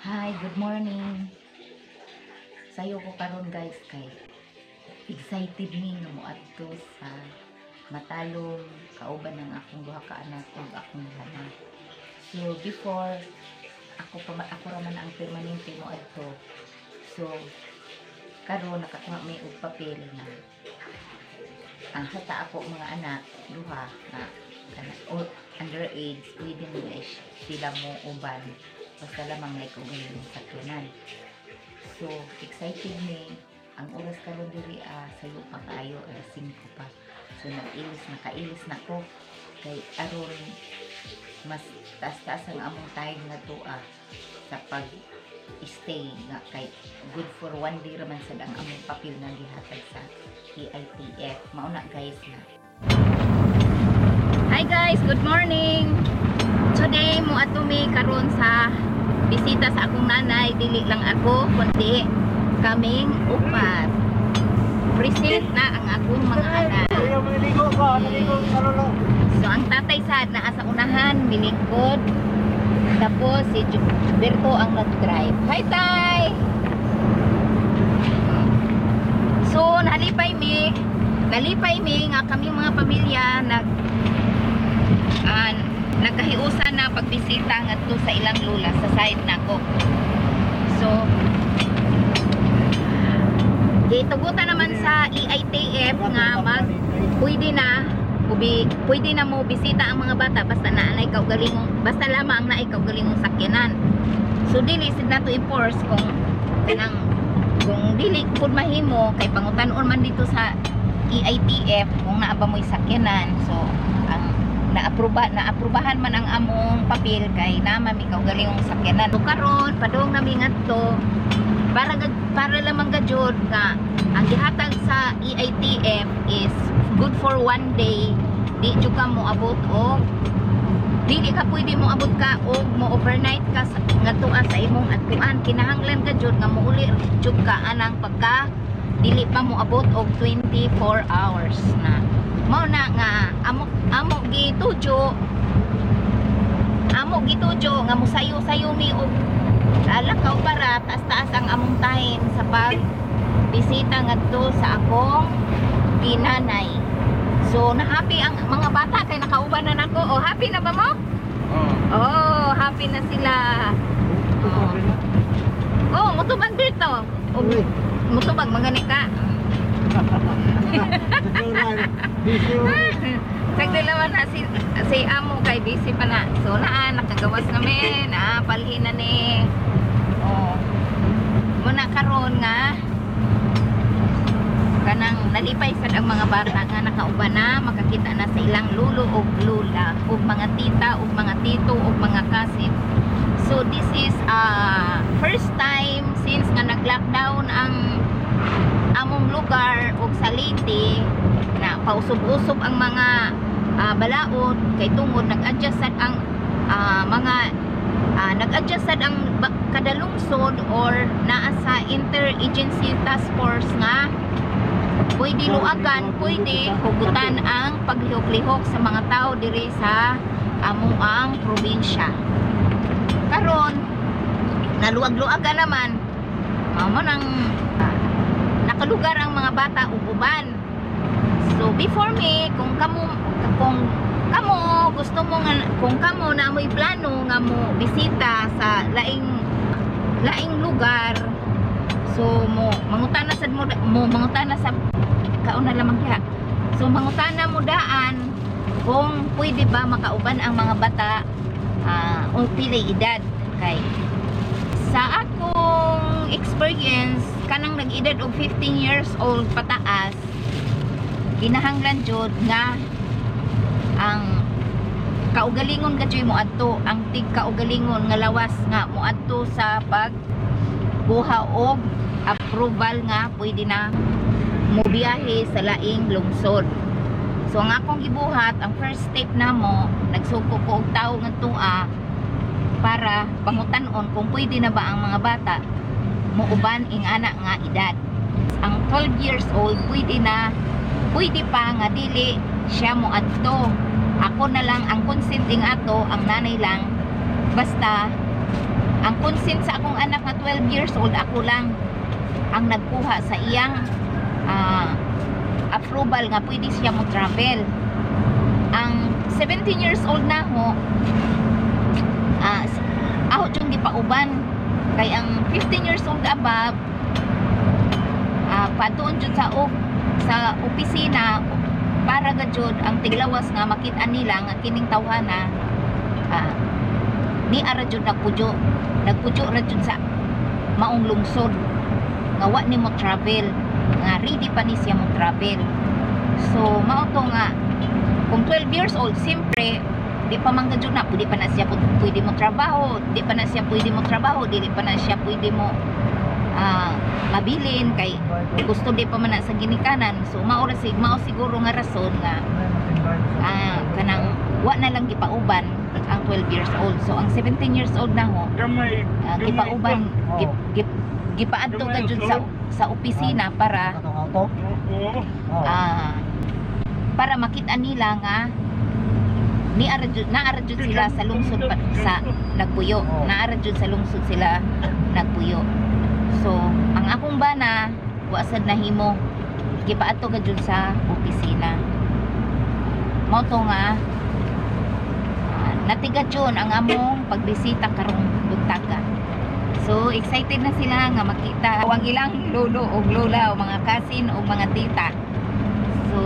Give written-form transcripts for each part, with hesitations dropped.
Hi, good morning. Sayo ko karon guys kay excited ni nga moadto sa Matalom kauban ng akong duha ka anak ug akong hana. So before ako raman ang permanente moadto. So karon nakakuha may og papel na ang hata ako mga anak duha na or underage pwede nila sila mo uban basta lamang like og yung sakyanan. So excited ni ang oras karon diri sayo pa kaayo alas 5 pa. So nakailis na ko kay aron mas taas-taas ang among time na to sa pag stay nga kay good for one day raman sad ang among papel na gihatag sa EITF. Mauna guys na. Hi guys, good morning. Today mo atumi karon sa bisita sa akong nanay, dili lang ako kundi kaming upat. Present na ang akong mga anak. So ang tatay sad naa sa unahan, milingkod. Tapos si Berto ang nag-drive. Hi tay! So nalipay mi nga kami mga pamilya nagkahiusan na pagbisita ngadto sa ilang lula sa side nako. So gitugutan naman sa EITF nga pwede na mo bisita ang mga bata basta naanay kaugalingong basta lamang na ikaw galingong sakyanan. So dili sid nato i-force kung dili pud mahimo kay pangutan-on man dito sa EITF kung naa ba mo'y sakyanan. So ang naaprubahan man ang among papel kay naman ikaw galingong sakyanan. So karon padung nami ngadto para lamang gajud nga ang gihatag sa EITF is good for one day. Di jud ka mo abot og dili ka pwede mo abot ka og mo overnight ka ngadto sa imong adtuan. Kinahanglan ka jud nga mouli jud ka anang pagka dili pa mo abot og 24 hours na. Mao na nga amo gitujo nga musayo-sayo mi og lakaw para taas-taas ang among time sa pag bisita ngadto sa akong ginanay. So na-happy ang mga bata kay nakauban na nako. Oh, happy na ba mo? Oh, happy na sila. Oh, mutubag dito. Oh, mutubag magani ka. Sagdi naman na si amo kay busy pa na. So nakagawas namin, palhin na ni. Oh. Muna karon nga kanang nalipay sad ang mga bata nga nakauban na, makakita na sa ilang lulo o lula o mga tita o mga tito o mga kasip. So this is first time since nga nag-lockdown ang among lugar og sa Leyte na pausob-usob ang mga balaod kay tungod nag-adjust sad ang kada lungsod or naa sa interagency task force nga pwede luagan, pwede hugutan ang paglihok-lihok sa mga tao diri sa among ang probinsya. Karon naluag-luagan naman mao nang nakalugar ang mga bata ug uban. So before me kung kamo gusto mo nga kung kamo na mo'y plano nga mo bisita sa laing lugar, so mangutana sa kauna lamang diha. So mangutana mo daan kung pwede ba makauban ang mga bata o pilay edad. Kay sa akong experience kanang nag-edad og 15 years old pataas kinahanglan jud nga ang kaugalingon kadyoy mo adto ang tig kaugalingon nga lawas nga mo adto sa pagkuha og approval nga pwede na mo biyahe sa laing lungsod. So ang akong gibuhat ang first step namo nagsuko ko og tawo ngadto para pangutan-on kung pwede na ba ang mga bata mo uban ing anak nga edad. Ang 12 years old pwede pa nga dili siya mo adto. Ako na lang ang consenting ato, ang nanay lang basta ang consent sa akong anak na 12 years old, ako lang ang nagkuha sa iyang approval nga pwede siya mo travel. Ang 17 years old na ho, ako yung gipauban. Kay ang 15 years old above, patuon jud sa opisina para gajud ang tiglawas nga makita nila nga kining tawhana ni ara jud nagpudyo ra jud sa maong lungsod nga wa ni mo travel, nga ready pa ni siya mo travel. So mao to nga kung 12 years old, siyempre di pa man gajud na pwede pa na siya pwede mo trabaho, di pa na siya pwede mo trabaho, di pa na siya pwede mo mabilin kay gusto di pa man na sa ginikanan. So mao siguro nga rason nga kanang wa na lang gipauban ang 12 years old. So ang 17 years old na ho, gipauban gipaadto ka jud sa opisina para para makita nila nga naara jud sila sa lungsod sa nagpuyo, naara jud sa lungsod sila nagpuyo. So ang akong bana wa sad nahimo, gipaadto ka jud sa opisina. Mao to nga natigat yun ang among pagbisita karong buntaga. So excited na sila nga makita ang ilang lolo o lola o mga cousin o mga tita. So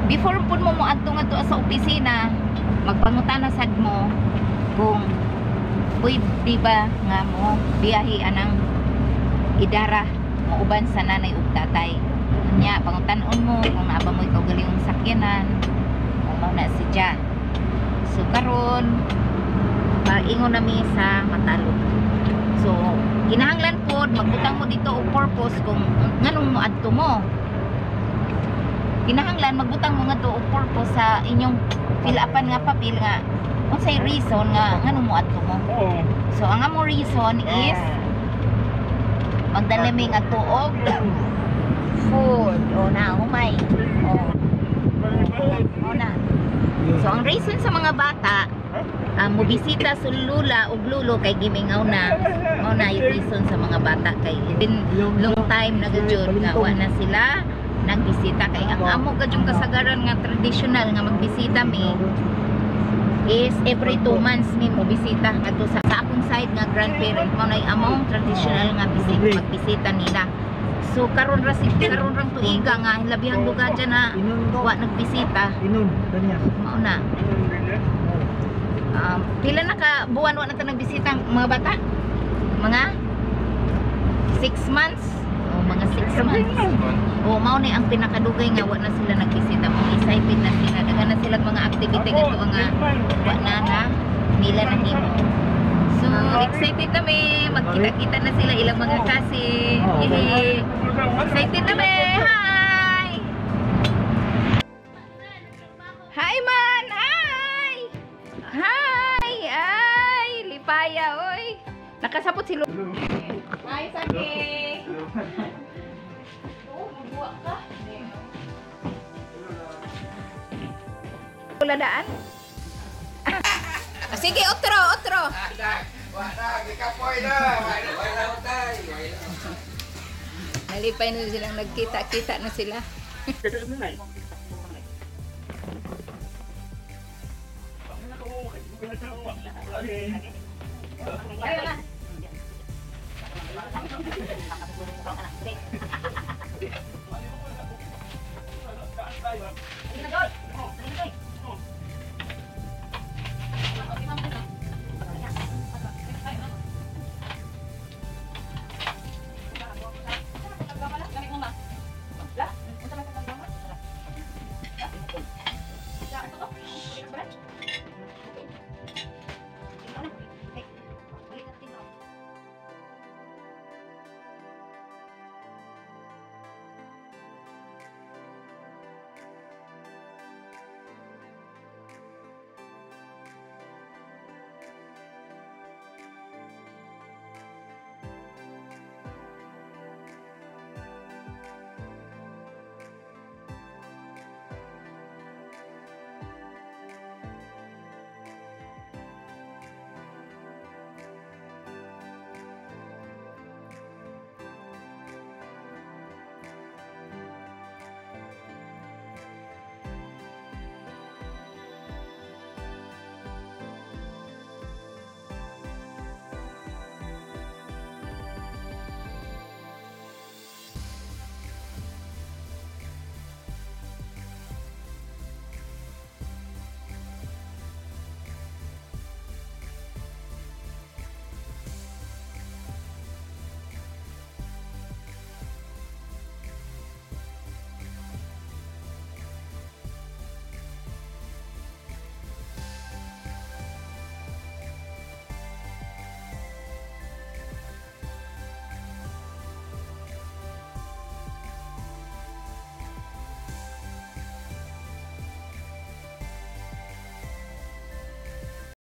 before pud mo adto nga sa opisina, magpangutana sad mo kung pwede ba nga mo biyahe anang idara mo uban sa nanay ug tatay. Nya pangutan-on mo kung naaba mo ikaw galing sakyanan kung mao na siya. So karon paingon nami sa Matalo. So kinahanglan pod magbutang mo dito og purpose kung nganong mo adto mo. Kinahanglan magbutang mo nga to og purpose sa inyong fill-upan nga papel nga unsay reason nga nganong mo adto mo. So ang among reason is magdala mi nga tuog food o na humay o na. So ang reason sa mga bata mobisita sa lula ug lulo kay gimingaw na mao na yung reason sa mga bata kay been long time na gajud nga wa na sila nagbisita kay ang amo gajud kasagaran nga traditional nga magbisita mi is every 2 months mi mo bisita kadto sa akong side nga grandparent mo nay among traditional nga magbisita nila. So karon rang tuiga nga labihang lugar dyan na wa nagbisita mao na pila na ka buwan wa na ta nagbisita mga bata, mga 6 months o mga 6 months o mao ni ang pinakadugay nga wa na sila nagbisita. Mo excited na sila, daghan na sila mga activity nga nga wa na nila nahimo. So excited kami magkita-kita na sila ilang mga cousin. Excited na me. Hi man, hi. Hi, ay lipaya oy. Nakasapot si Lu. Hi Saki. Oh, magbuwa ka. Kuladaan. Sige, otro. Nalipay na silang nagkita-kita na sila. Okay.